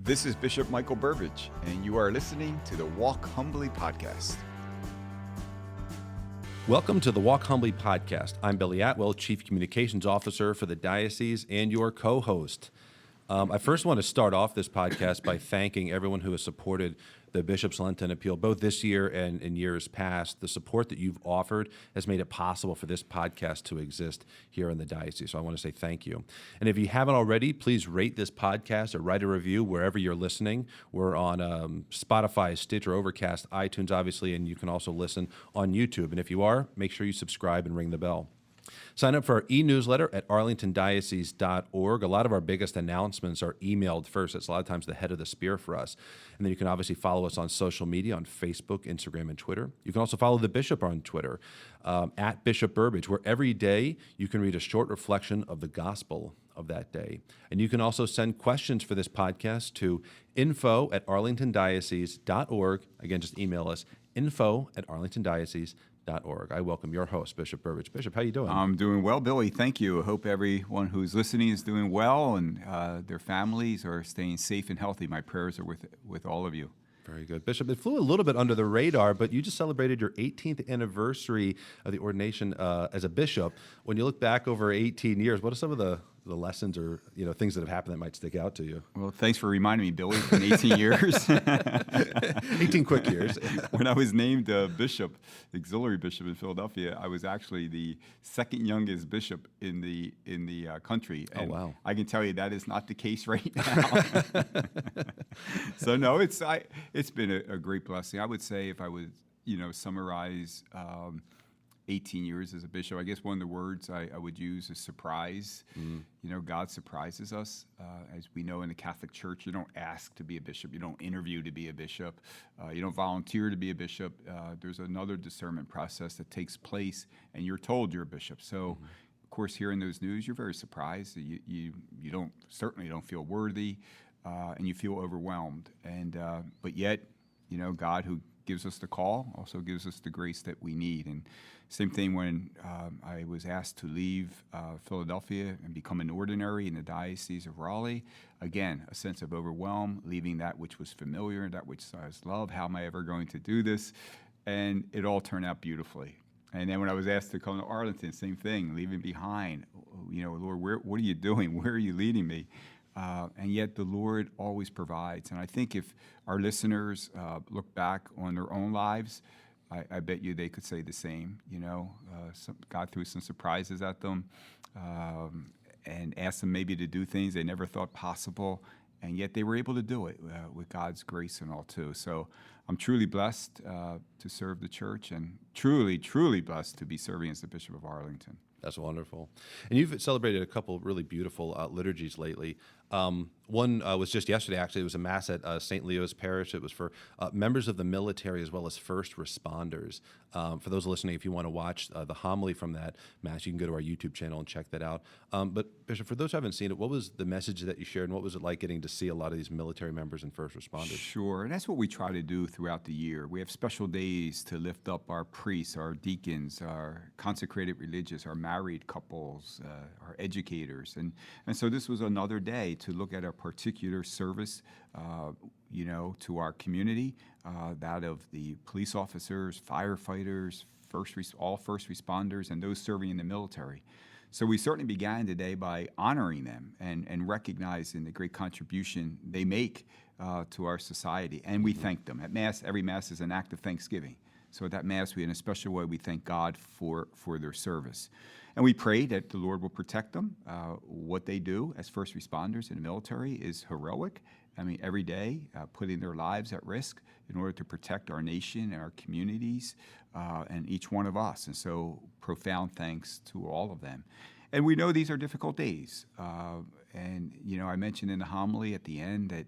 This is Bishop Michael Burbidge, and you are listening to the Walk Humbly podcast. Welcome to the Walk Humbly podcast. I'm Billy Atwell, Chief Communications Officer for the Diocese and your co-host. I first want to start off this podcast by thanking everyone who has supported the Bishop's Lenten Appeal, both this year and in years past. The support that you've offered has made it possible for this podcast to exist here in the Diocese, so I want to say thank you. And if you haven't already, please rate this podcast or write a review wherever you're listening. We're on Spotify, Stitcher, Overcast, iTunes, obviously, and you can also listen on YouTube. And if you are, make sure you subscribe and ring the bell. Sign up for our e-newsletter at arlingtondiocese.org. A lot of our biggest announcements are emailed first. It's a lot of times the head of the spear for us. And then you can obviously follow us on social media, on Facebook, Instagram, and Twitter. You can also follow the Bishop on Twitter, at Bishop Burbidge, where every day you can read a short reflection of the gospel of that day. And you can also send questions for this podcast to info@arlingtondiocese.org. Again, just email us, info@arlingtondiocese.org. I welcome your host, Bishop Burbidge. Bishop, how you doing? I'm doing well, Billy. Thank you. I hope everyone who's listening is doing well and their families are staying safe and healthy. My prayers are with all of you. Very good. Bishop, it flew a little bit under the radar, but you just celebrated your 18th anniversary of the ordination as a bishop. When you look back over 18 years, what are some of the lessons or things that have happened that might stick out to you? Well, thanks for reminding me, Billy. It's been 18 years. 18 quick years. When I was named bishop, auxiliary bishop in Philadelphia, I was actually the second youngest bishop in the country. And wow! I can tell you that is not the case right now. So no, it's been a great blessing. I would say if I would summarize 18 years as a bishop, I guess one of the words I would use is surprise. God surprises us. As we know in the Catholic Church, you don't ask to be a bishop. You don't interview to be a bishop. You don't volunteer to be a bishop. There's another discernment process that takes place, and you're told you're a bishop. So, of course, hearing those news, you're very surprised. You certainly don't feel worthy, and you feel overwhelmed. And but yet, God, who gives us the call, also gives us the grace that we need. And same thing when I was asked to leave Philadelphia and become an ordinary in the Diocese of Raleigh. Again, a sense of overwhelm, leaving that which was familiar, that which I loved. How am I ever going to do this? And it all turned out beautifully. And then when I was asked to come to Arlington, same thing, leaving behind. Lord, what are you doing? Where are you leading me? And yet the Lord always provides. And I think if our listeners look back on their own lives, I bet you they could say the same. God threw some surprises at them and asked them maybe to do things they never thought possible, and yet they were able to do it with God's grace and all too. So I'm truly blessed to serve the church, and truly, truly blessed to be serving as the Bishop of Arlington. That's wonderful. And you've celebrated a couple of really beautiful liturgies lately. One was just yesterday, actually. It was a Mass at St. Leo's Parish. It was for members of the military as well as first responders. For those listening, if you want to watch the homily from that Mass, you can go to our YouTube channel and check that out. But Bishop, for those who haven't seen it, what was the message that you shared, and what was it like getting to see a lot of these military members and first responders? Sure, and that's what we try to do throughout the year. We have special days to lift up our priests, our deacons, our consecrated religious, our married couples, our educators. And so this was another day to look at a particular service, to our community, that of the police officers, firefighters, all first responders, and those serving in the military. So we certainly began today by honoring them and recognizing the great contribution they make to our society. And we thank them. At Mass, every Mass is an act of thanksgiving. So at that Mass, in a special way, we thank God for their service. And we pray that the Lord will protect them. What they do as first responders in the military is heroic. I mean, every day, putting their lives at risk in order to protect our nation and our communities and each one of us. And so profound thanks to all of them. And we know these are difficult days. I mentioned in the homily at the end that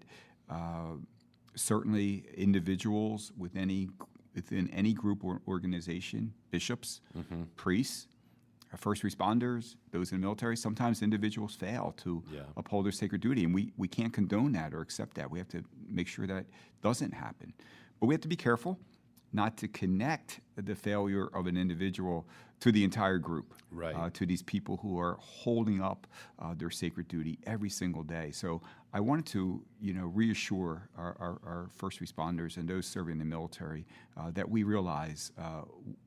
certainly individuals within any group or organization, bishops, priests, first responders, those in the military, sometimes individuals fail to uphold their sacred duty, and we can't condone that or accept that. We have to make sure that doesn't happen. But we have to be careful not to connect the failure of an individual to the entire group, Right. to these people who are holding up their sacred duty every single day. So I wanted to, reassure our first responders and those serving in the military that we realize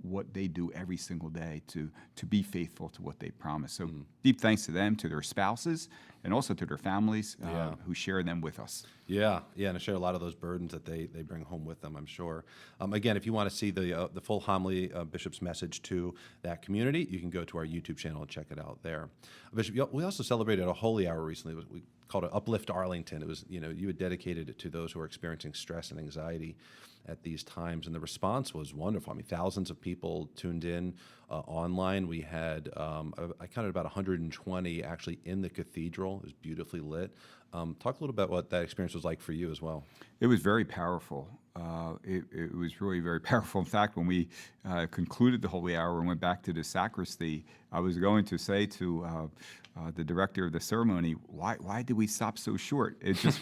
what they do every single day to be faithful to what they promise. So deep thanks to them, to their spouses, and also to their families who share them with us. Yeah, and I share a lot of those burdens that they bring home with them, I'm sure. Again, if you want to see the full homily, Bishop's message to that community, you can go to our YouTube channel and check it out there. Bishop, we also celebrated a holy hour recently. We called it Uplift Arlington. It was, you had dedicated it to those who are experiencing stress and anxiety at these times, and the response was wonderful. I mean, thousands of people tuned in online. We had, I counted about 120 actually in the cathedral. It was beautifully lit. Talk a little about what that experience was like for you as well. It was very powerful. It was really very powerful. In fact, when we concluded the holy hour and went back to the sacristy, I was going to say to the director of the ceremony, why did we stop so short? It just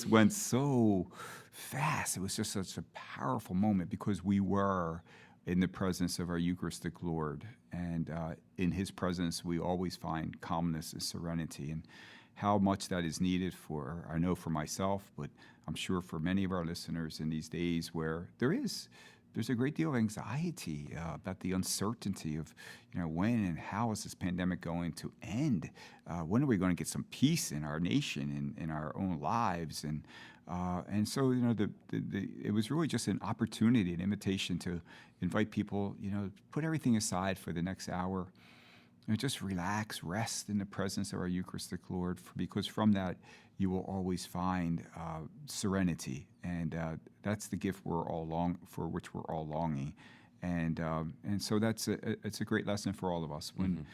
went so fast. It was just such a powerful moment because we were in the presence of our Eucharistic Lord, and in His presence we always find calmness and serenity. And how much that is needed I know for myself, but I'm sure for many of our listeners in these days where there's a great deal of anxiety about the uncertainty of, when and how is this pandemic going to end? When are we going to get some peace in our nation, in our own lives? And so, it was really just an opportunity, an invitation to invite people, put everything aside for the next hour. Just relax, rest in the presence of our Eucharistic Lord, because from that you will always find serenity, and that's the gift for which we're all longing, and so it's a great lesson for all of us when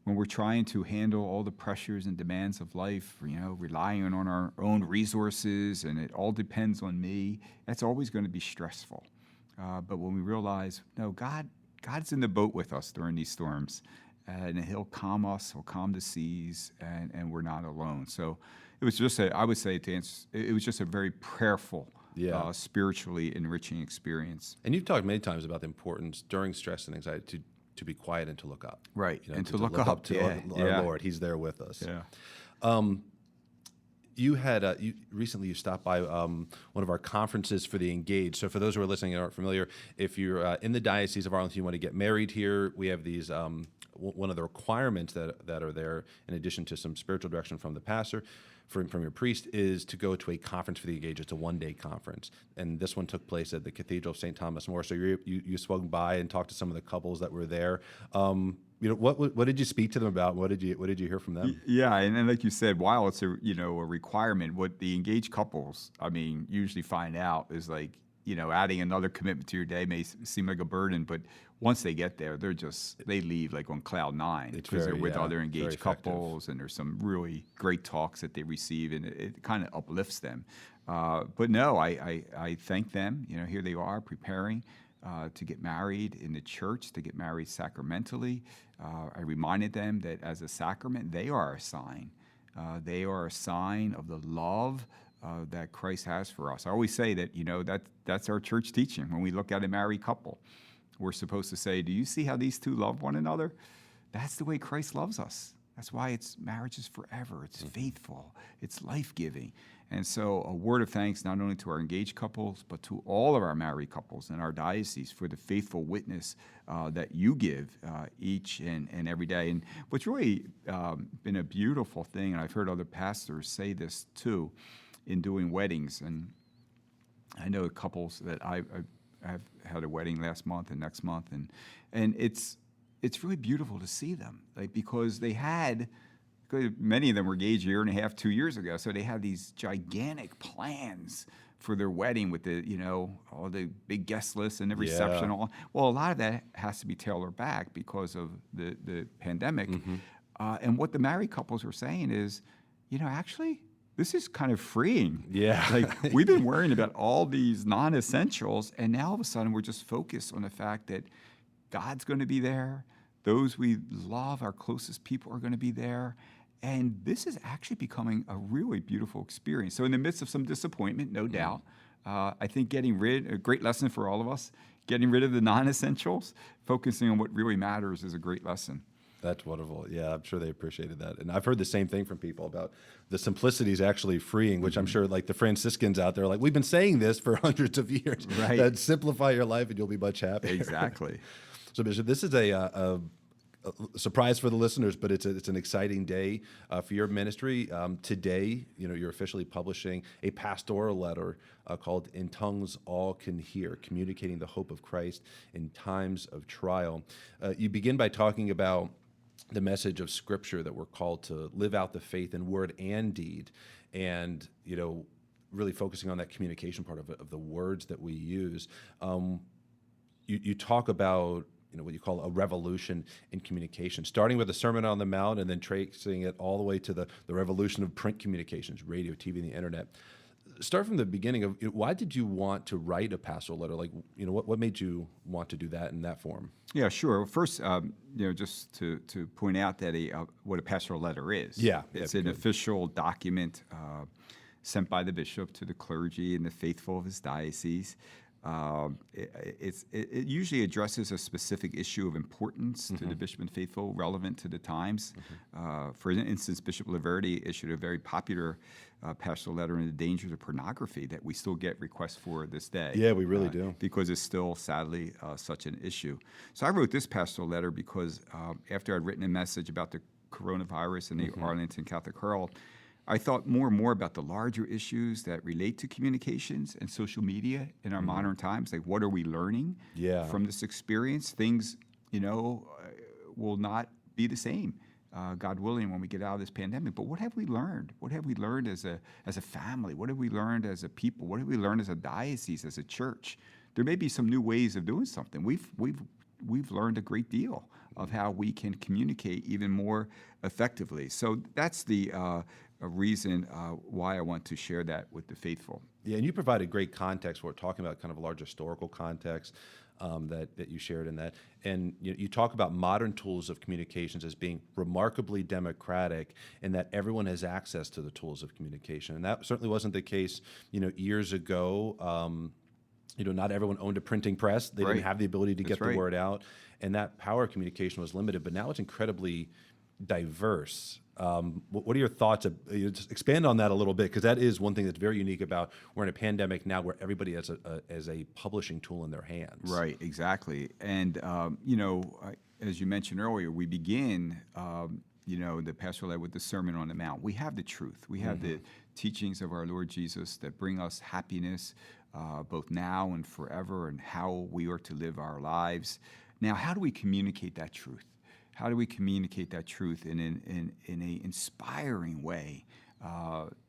we're trying to handle all the pressures and demands of life, relying on our own resources, and it all depends on me. That's always going to be stressful, but when we realize, no, God's in the boat with us during these storms. And He'll calm us, He'll calm the seas, and we're not alone. So it was just it was just a very prayerful, spiritually enriching experience. And you've talked many times about the importance during stress and anxiety to be quiet and to look up. Right, and to look up to our Lord. He's there with us. Yeah. You had recently you stopped by one of our conferences for the Engage. So for those who are listening and aren't familiar, if you're in the Diocese of Arlington, you want to get married here, we have these. One of the requirements that are there, in addition to some spiritual direction from the pastor, from your priest, is to go to a conference for the Engage. It's a one-day conference, and this one took place at the Cathedral of St. Thomas More. So you swung by and talked to some of the couples that were there. What did you speak to them about? What did you hear from them? Yeah, and like you said, while it's a requirement, what the engaged couples, usually find out is like, adding another commitment to your day may seem like a burden, but once they get there, they leave like on cloud nine because they're with other engaged couples, and there's some really great talks that they receive, and it kind of uplifts them. But no, I thank them. Here they are preparing to get married in the church, to get married sacramentally. I reminded them that as a sacrament, they are a sign. They are a sign of the love that Christ has for us. I always say that, that's our church teaching. When we look at a married couple, we're supposed to say, do you see how these two love one another? That's the way Christ loves us. That's why marriage is forever. It's faithful. It's life-giving. And so a word of thanks not only to our engaged couples, but to all of our married couples in our diocese for the faithful witness that you give each and every day. And what's really been a beautiful thing, and I've heard other pastors say this too, in doing weddings, and I know couples that I've had a wedding last month and next month, and it's really beautiful to see them, because many of them were engaged a year and a half, 2 years ago, so they had these gigantic plans for their wedding with all the big guest lists and the reception. Yeah. Well, a lot of that has to be tailored back because of the pandemic. And what the married couples were saying is, actually, this is kind of freeing. Yeah. We've been worrying about all these non-essentials, and now all of a sudden we're just focused on the fact that God's going to be there. Those we love, our closest people, are going to be there. And this is actually becoming a really beautiful experience. So in the midst of some disappointment, no doubt, I think a great lesson for all of us, getting rid of the non-essentials, focusing on what really matters is a great lesson. That's wonderful. Yeah, I'm sure they appreciated that. And I've heard the same thing from people about the simplicity is actually freeing, which I'm sure like the Franciscans out there, like we've been saying this for hundreds of years, Right. that simplify your life and you'll be much happier. Exactly. So Bishop, this is a surprise for the listeners, but it's an exciting day for your ministry. Today, you're officially publishing a pastoral letter called "In Tongues All Can Hear: Communicating the Hope of Christ in Times of Trial." You begin by talking about the message of Scripture that we're called to live out the faith in word and deed, and really focusing on that communication part of the words that we use. You talk about what you call a revolution in communication, starting with the Sermon on the Mount and then tracing it all the way to the revolution of print communications, radio, TV, and the internet. Start from the beginning of why did you want to write a pastoral letter? Like, what made you want to do that in that form? Yeah, sure. Well, first, just to point out that what a pastoral letter is. Yeah, it's an official document sent by the bishop to the clergy and the faithful of his diocese. It usually addresses a specific issue of importance to the bishop and faithful, relevant to the times. For instance, Bishop Laverty issued a very popular pastoral letter on the dangers of pornography that we still get requests for this day. Yeah, we really do. Because it's still, sadly, such an issue. So I wrote this pastoral letter because after I'd written a message about the coronavirus in the Arlington Catholic Herald, I thought more and more about the larger issues that relate to communications and social media in our modern times. Like, what are we learning from this experience? Things, will not be the same, God willing, when we get out of this pandemic. But what have we learned? What have we learned as a family? What have we learned as a people? What have we learned as a diocese, as a church? There may be some new ways of doing something. We've learned a great deal of how we can communicate even more effectively. So that's the a reason why I want to share that with the faithful. Yeah, and you provided great context for it, talking about kind of a large historical context that you shared in that. And you talk about modern tools of communications as being remarkably democratic in that everyone has access to the tools of communication. And that certainly wasn't the case, years ago. Not everyone owned a printing press. They didn't have the ability to get the word out. And that power of communication was limited, but now it's incredibly diverse. What are your thoughts? Just expand on that a little bit, because that is one thing that's very unique about we're in a pandemic now where everybody has a publishing tool in their hands. Right, exactly. And, as you mentioned earlier, we begin, the pastoral letter with the Sermon on the Mount. We have the truth. We have the teachings of our Lord Jesus that bring us happiness, both now and forever, and how we are to live our lives. Now, how do we communicate that truth? How do we communicate that truth in an inspiring way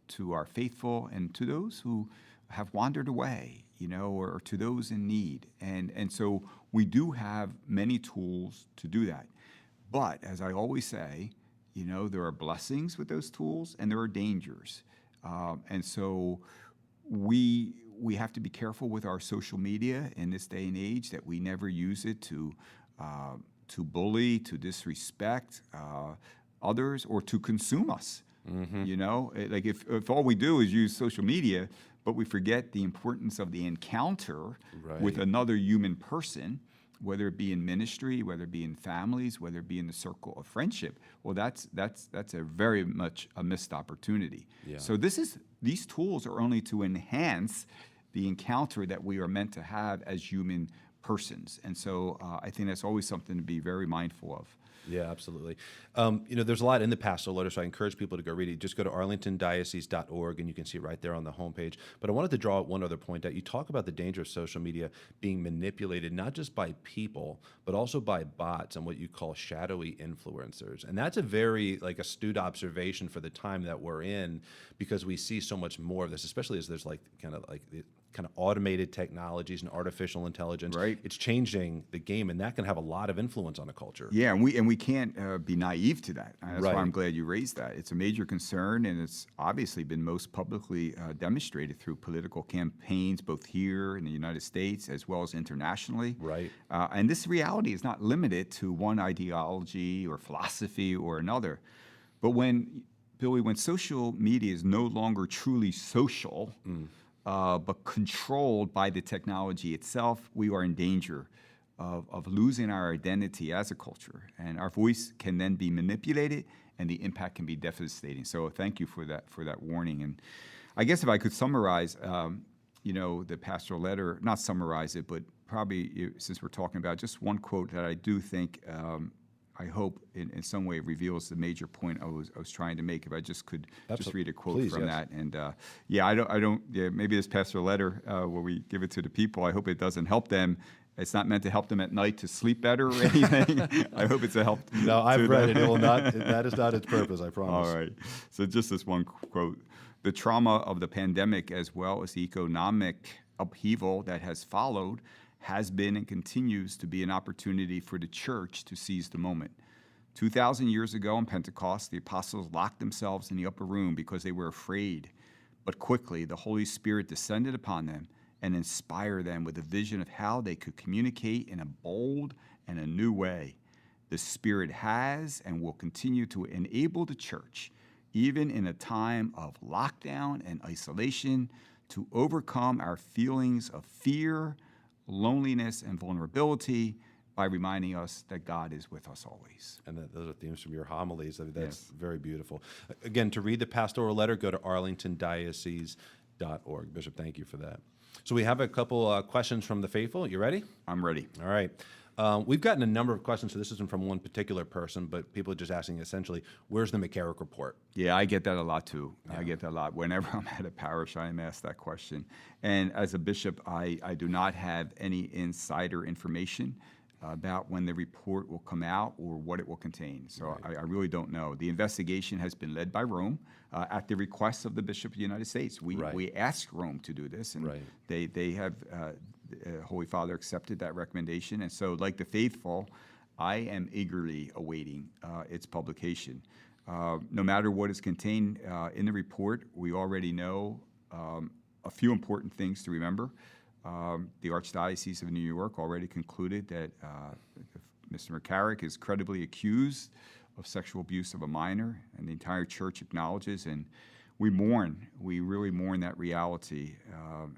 to our faithful and to those who have wandered away, or to those in need? And so we do have many tools to do that. But as I always say, there are blessings with those tools and there are dangers. And so we have to be careful with our social media in this day and age, that we never use it to bully, to disrespect others, or to consume us. Like if all we do is use social media, but we forget the importance of the encounter with another human person, whether it be in ministry, whether it be in families, whether it be in the circle of friendship, well, that's a very much a missed opportunity. Yeah. So these tools are only to enhance the encounter that we are meant to have as human persons. And so I think that's always something to be very mindful of. Yeah, absolutely. There's a lot in the pastoral letter, so I encourage people to go read it. Just go to arlingtondiocese.org, and you can see it right there on the homepage. But I wanted to draw one other point out. You talk about the danger of social media being manipulated, not just by people, but also by bots and what you call shadowy influencers. And that's a very astute observation for the time that we're in, because we see so much more of this, especially as there's kind of automated technologies and artificial intelligence. Right. It's changing the game, and that can have a lot of influence on a culture. Yeah, and we can't be naive to that. That's why I'm glad you raised that. It's a major concern, and it's obviously been most publicly demonstrated through political campaigns, both here in the United States as well as internationally. Right. And this reality is not limited to one ideology or philosophy or another. But when social media is no longer truly social, but controlled by the technology itself, we are in danger of losing our identity as a culture, and our voice can then be manipulated, and the impact can be devastating. So thank you for that warning. And I guess if I could summarize, the pastoral letter, not summarize it, but probably, since we're talking about just one quote that I do think, I hope in some way reveals the major point I was trying to make. If I just could just read a quote Please, from yes. that. And I don't, maybe this pastoral letter, where we give it to the people, I hope it doesn't help them. It's not meant to help them at night to sleep better or anything. I hope it's a help. No, I've read it. It will not. That is not its purpose, I promise. All right. So just this one quote. The trauma of the pandemic, as well as the economic upheaval that has followed, has been and continues to be an opportunity for the church to seize the moment. 2,000 years ago on Pentecost, the apostles locked themselves in the upper room because they were afraid. But quickly, the Holy Spirit descended upon them and inspired them with a vision of how they could communicate in a bold and a new way. The Spirit has and will continue to enable the church, even in a time of lockdown and isolation, to overcome our feelings of fear, loneliness, and vulnerability by reminding us that God is with us always. And those are themes from your homilies. I mean, that's Yes. very beautiful. Again, to read the pastoral letter, go to arlingtondiocese.org. Bishop, thank you for that. So we have a couple questions from the faithful. You ready? I'm ready. All right. We've gotten a number of questions, so this isn't from one particular person, but people are just asking essentially, where's the McCarrick report? Yeah, I get that a lot too. Yeah. I get that a lot. Whenever I'm at a parish, I am asked that question. And as a bishop, I do not have any insider information about when the report will come out or what it will contain. So I really don't know. The investigation has been led by Rome at the request of the Bishop of the United States. We asked Rome to do this, and they have, Holy Father accepted that recommendation. And so, like the faithful, I am eagerly awaiting its publication. No matter what is contained in the report, we already know a few important things to remember. The Archdiocese of New York already concluded that Mr. McCarrick is credibly accused of sexual abuse of a minor, and the entire church acknowledges, and we really mourn that reality,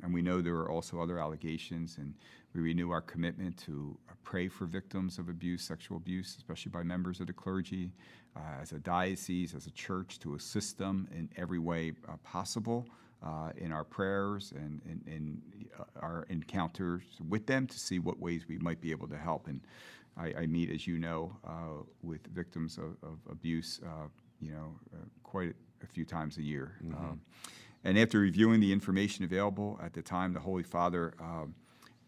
and we know there are also other allegations, and we renew our commitment to pray for victims of abuse, sexual abuse, especially by members of the clergy, as a diocese, as a church, to assist them in every way possible. In our prayers and in our encounters with them to see what ways we might be able to help. And I meet, as you know, with victims of abuse, quite a few times a year. Mm-hmm. And after reviewing the information available at the time, the Holy Father,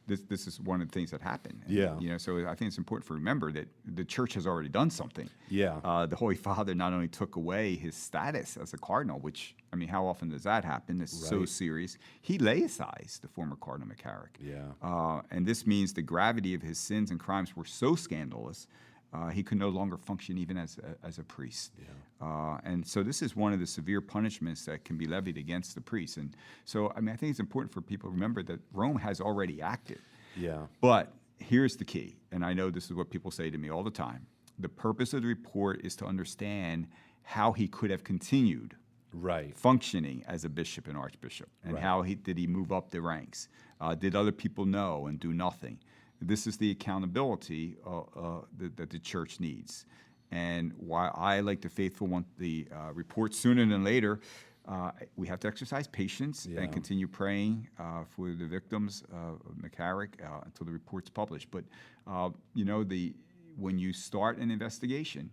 this is one of the things that happened. And, so I think it's important to remember that the church has already done something. The Holy Father not only took away his status as a cardinal, which, I mean, how often does that happen? It's so serious. He laicized the former Cardinal McCarrick. And this means the gravity of his sins and crimes were so scandalous, he could no longer function even as a priest. And so this is one of the severe punishments that can be levied against the priest. And so, I mean, I think it's important for people to remember that Rome has already acted. But here's the key, and I know this is what people say to me all the time. The purpose of the report is to understand how he could have continued functioning as a bishop and archbishop, and how did he move up the ranks? Did other people know and do nothing? This is the accountability that the church needs. And while I, like the faithful, want the report sooner than later, we have to exercise patience and continue praying for the victims of McCarrick until the report's published. But, when you start an investigation,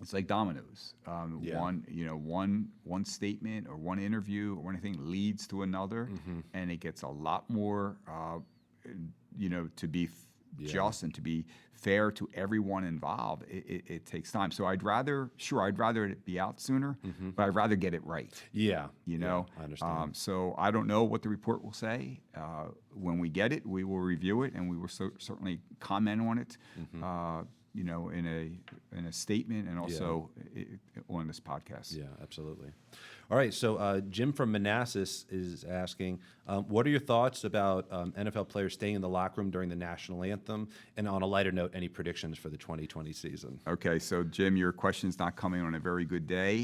it's like dominoes. One statement or one interview or anything leads to another, and it gets a lot more to be just and to be fair to everyone involved. It takes time. So I'd rather it be out sooner, but I'd rather get it right. I understand. So I don't know what the report will say. When we get it, we will review it, and we will certainly comment on it. In a statement, and also on this podcast. Yeah, absolutely. All right, so Jim from Manassas is asking, what are your thoughts about NFL players staying in the locker room during the national anthem? And on a lighter note, any predictions for the 2020 season? Okay, so Jim, your question's not coming on a very good day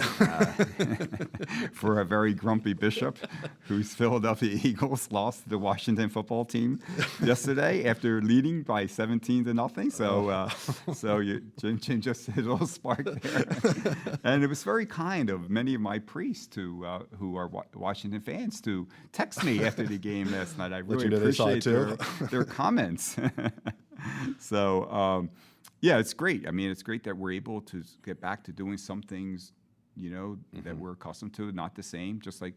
for a very grumpy bishop whose Philadelphia Eagles lost to the Washington football team yesterday after leading by 17-0. So Jim just hit a little spark there. And it was very kind of many of my priests who are Washington fans to text me after the game last night. I really appreciate their comments. So, yeah, it's great. I mean, it's great that we're able to get back to doing some things, that we're accustomed to, not the same, just like,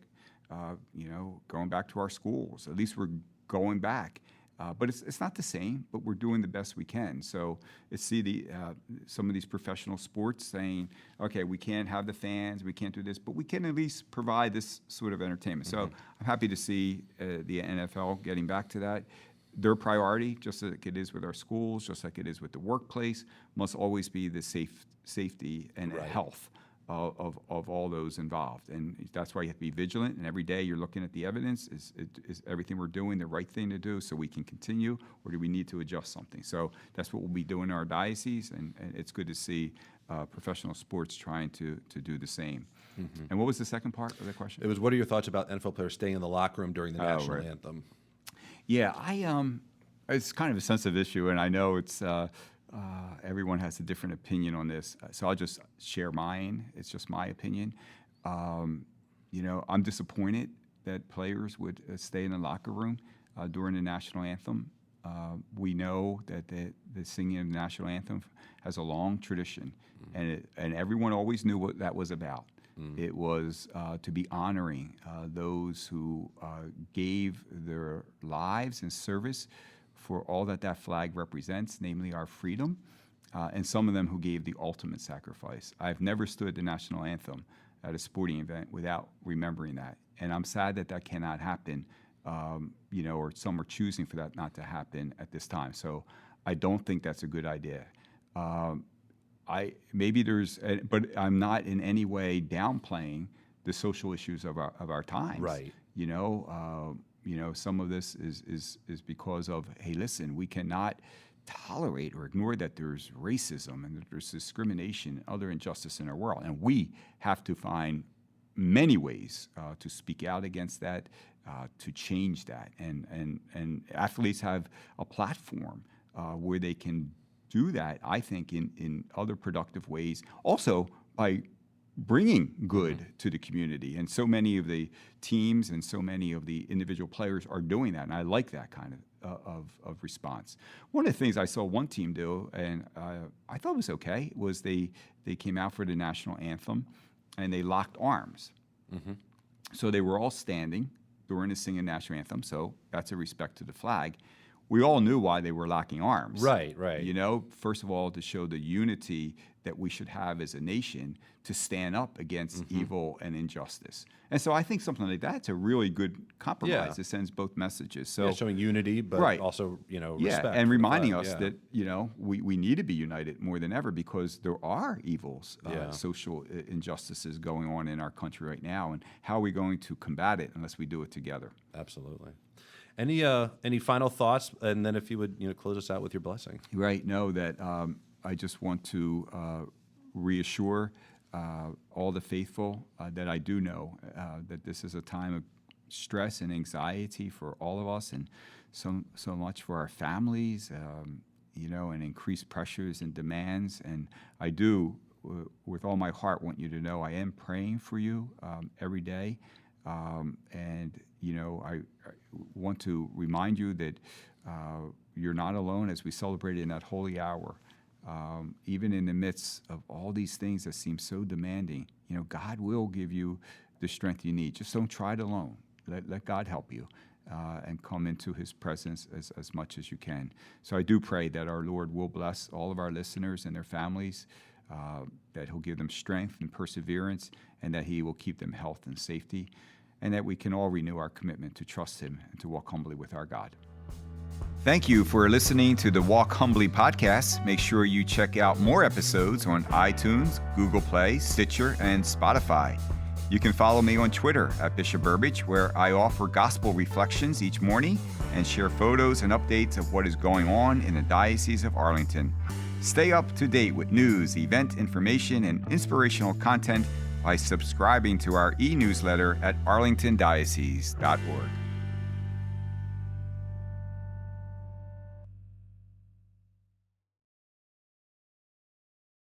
going back to our schools. At least we're going back. But it's not the same, but we're doing the best we can. So see some of these professional sports saying, okay, we can't have the fans, we can't do this, but we can at least provide this sort of entertainment. So I'm happy to see the NFL getting back to that. Their priority, just like it is with our schools, just like it is with the workplace, must always be the safety and health of all those involved. And that's why you have to be vigilant, and every day you're looking at the evidence. Is everything we're doing the right thing to do so we can continue, or do we need to adjust something? So that's what we'll be doing in our diocese, and it's good to see professional sports trying to do the same. And what was the second part of the question? It was, what are your thoughts about NFL players staying in the locker room during the national anthem? Yeah, it's kind of a sensitive issue, and I know it's everyone has a different opinion on this, so I'll just share mine. It's just my opinion. I'm disappointed that players would stay in the locker room during the national anthem. We know that the singing of the national anthem has a long tradition, and everyone always knew what that was about. It was to be honoring those who gave their lives in service for all that flag represents, namely our freedom, and some of them who gave the ultimate sacrifice. I've never stood the national anthem at a sporting event without remembering that, and I'm sad that cannot happen, or some are choosing for that not to happen at this time. So I don't think that's a good idea. But I'm not in any way downplaying the social issues of our times. Right. Some of this is because of, hey, listen, we cannot tolerate or ignore that there's racism and that there's discrimination and other injustice in our world, and we have to find many ways to speak out against that, to change that, and athletes have a platform where they can do that, I think, in other productive ways, also by bringing good to the community. And so many of the teams and so many of the individual players are doing that, and I like that kind of response. One of the things I saw one team do, and I thought was okay, was they came out for the national anthem, and they locked arms. So they were all standing during the singing national anthem, so that's a respect to the flag. We all knew why they were locking arms. Right. First of all, to show the unity that we should have as a nation to stand up against evil and injustice. And so I think something like that's a really good compromise. It sends both messages. So showing unity, but also, respect. And reminding us that, we need to be united more than ever, because there are evils, social injustices going on in our country right now. And how are we going to combat it unless we do it together? Absolutely. Any final thoughts, and then if you would close us out with your blessing. Right. No, that I just want to reassure all the faithful that I do know that this is a time of stress and anxiety for all of us, and so much for our families, and increased pressures and demands. And I do, with all my heart, want you to know I am praying for you every day. I want to remind you that you're not alone as we celebrate in that holy hour. Even in the midst of all these things that seem so demanding, God will give you the strength you need. Just don't try it alone. Let God help you and come into his presence as much as you can. So I do pray that our Lord will bless all of our listeners and their families, that he'll give them strength and perseverance, and that he will keep them health and safety, and that we can all renew our commitment to trust him and to walk humbly with our God. Thank you for listening to the Walk Humbly podcast. Make sure you check out more episodes on iTunes, Google Play, Stitcher, and Spotify. You can follow me on Twitter at Bishop Burbidge, where I offer gospel reflections each morning and share photos and updates of what is going on in the Diocese of Arlington. Stay up to date with news, event information, and inspirational content by subscribing to our e-newsletter at arlingtondiocese.org.